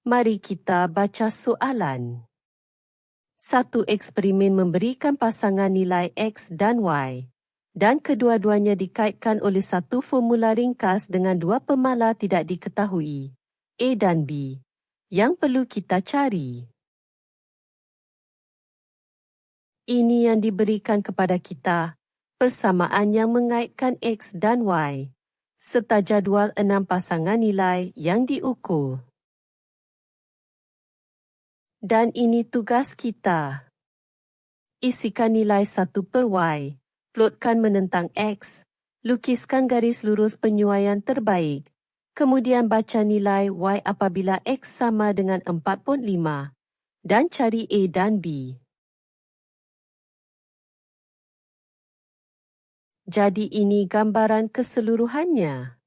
Mari kita baca soalan. Satu eksperimen memberikan pasangan nilai X dan Y, dan kedua-duanya dikaitkan oleh satu formula ringkas dengan dua pemala tidak diketahui, A dan B, yang perlu kita cari. Ini yang diberikan kepada kita, persamaan yang mengaitkan X dan Y, serta jadual 6 pasangan nilai yang diukur. Dan ini tugas kita. Isikan nilai 1 per Y, plotkan menentang X, lukiskan garis lurus penyuaian terbaik, kemudian baca nilai Y apabila X sama dengan 4.5, dan cari A dan B. Jadi ini gambaran keseluruhannya.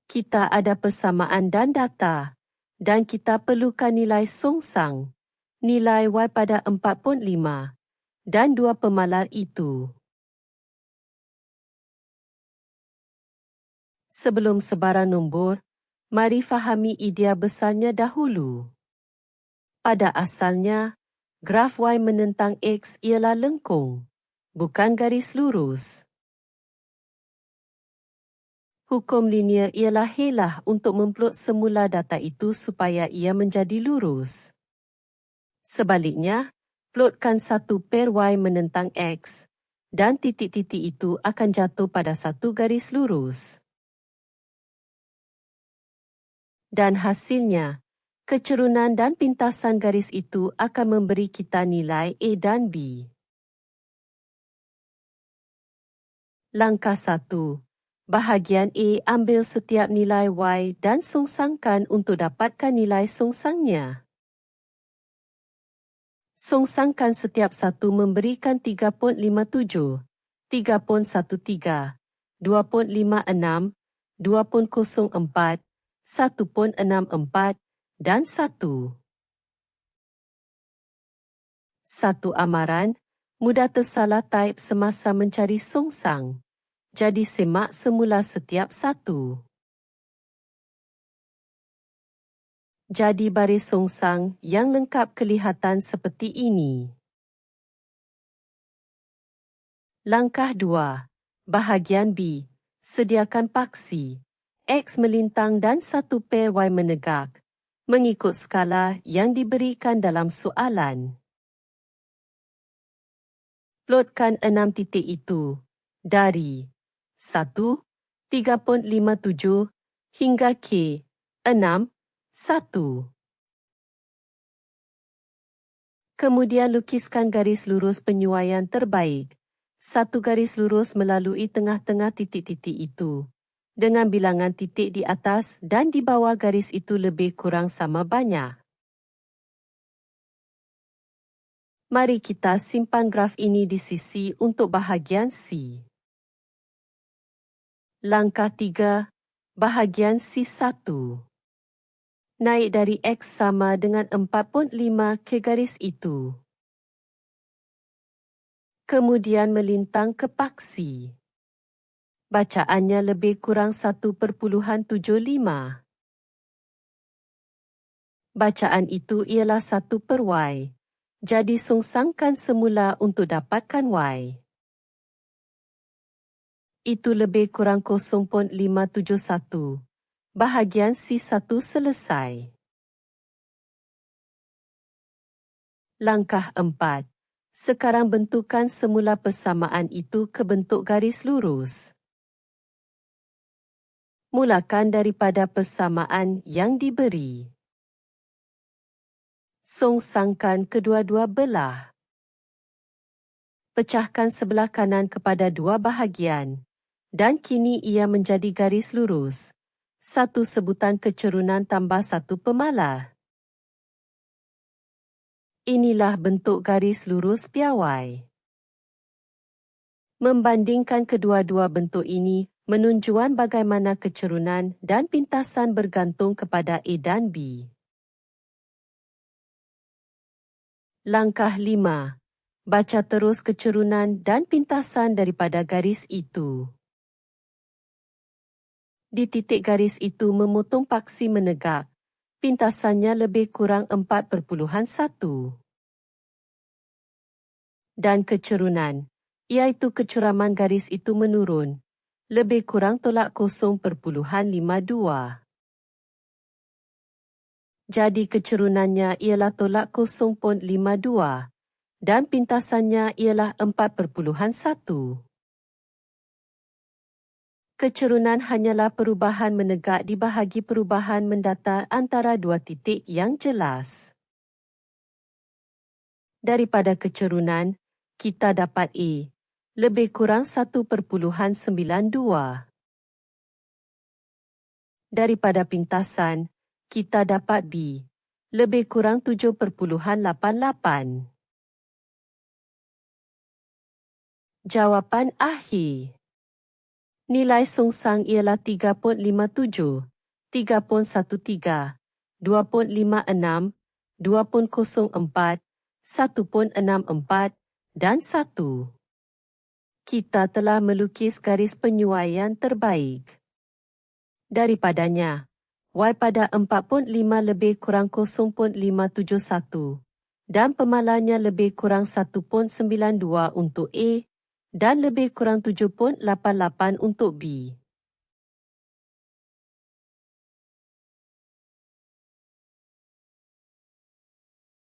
Kita ada persamaan dan data, dan kita perlukan nilai songsang, nilai Y pada 4.5, dan dua pemalar itu. Sebelum sebarang nombor, mari fahami idea besarnya dahulu. Pada asalnya, graf Y menentang X ialah lengkung, bukan garis lurus. Hukum linier ialah helah untuk memplot semula data itu supaya ia menjadi lurus. Sebaliknya, plotkan satu per Y menentang X, dan titik-titik itu akan jatuh pada satu garis lurus. Dan hasilnya, kecerunan dan pintasan garis itu akan memberi kita nilai A dan B. Langkah 1. Bahagian A ambil setiap nilai Y dan songsangkan untuk dapatkan nilai songsangnya. Songsangkan setiap satu memberikan 3.57, 3.13, 2.56, 2.04, 1.64, dan 1. Satu amaran, mudah tersalah taip semasa mencari songsang. Jadi semak semula setiap satu. Jadi baris songsang yang lengkap kelihatan seperti ini. Langkah 2. Bahagian B. Sediakan paksi. X melintang dan satu per Y menegak, mengikut skala yang diberikan dalam soalan. Plotkan 6 titik itu dari 1, 3.57 hingga K, 6, 1. Kemudian lukiskan garis lurus penyuaian terbaik, satu garis lurus melalui tengah-tengah titik-titik itu, dengan bilangan titik di atas dan di bawah garis itu lebih kurang sama banyak. Mari kita simpan graf ini di sisi untuk bahagian C. Langkah 3. Bahagian C1. Naik dari X sama dengan 4.5 ke garis itu. Kemudian melintang ke paksi. Bacaannya lebih kurang 1.75. Bacaan itu ialah 1 per Y. Jadi songsangkan semula untuk dapatkan Y. Itu lebih kurang 0.571. Bahagian C1 selesai. Langkah 4. Sekarang bentukkan semula persamaan itu ke bentuk garis lurus. Mulakan daripada persamaan yang diberi. Songsangkan kedua-dua belah. Pecahkan sebelah kanan kepada dua bahagian. Dan kini ia menjadi garis lurus. Satu sebutan kecerunan tambah satu pemalar. Inilah bentuk garis lurus piawai. Membandingkan kedua-dua bentuk ini, menunjukkan bagaimana kecerunan dan pintasan bergantung kepada A dan B. Langkah 5. Baca terus kecerunan dan pintasan daripada garis itu. Di titik garis itu memotong paksi menegak, Pintasannya lebih kurang 4,1. Dan kecerunan, iaitu kecuraman garis itu menurun, lebih kurang tolak 0,52. Jadi kecerunannya ialah tolak 0,52 dan pintasannya ialah 4,1. Kecerunan hanyalah perubahan menegak di bahagi perubahan mendatar antara dua titik yang jelas. Daripada kecerunan, kita dapat A, lebih kurang 1,92. Daripada pintasan, kita dapat B, lebih kurang 7,88. Jawapan akhir. Nilai songsang ialah 3.57, 3.13, 2.56, 2.04, 1.64 dan 1. Kita telah melukis garis penyuaian terbaik. Daripadanya, Y pada 4.5 lebih kurang 0.571 dan pemalanya lebih kurang 1.92 untuk A dan lebih kurang 7.88 untuk B.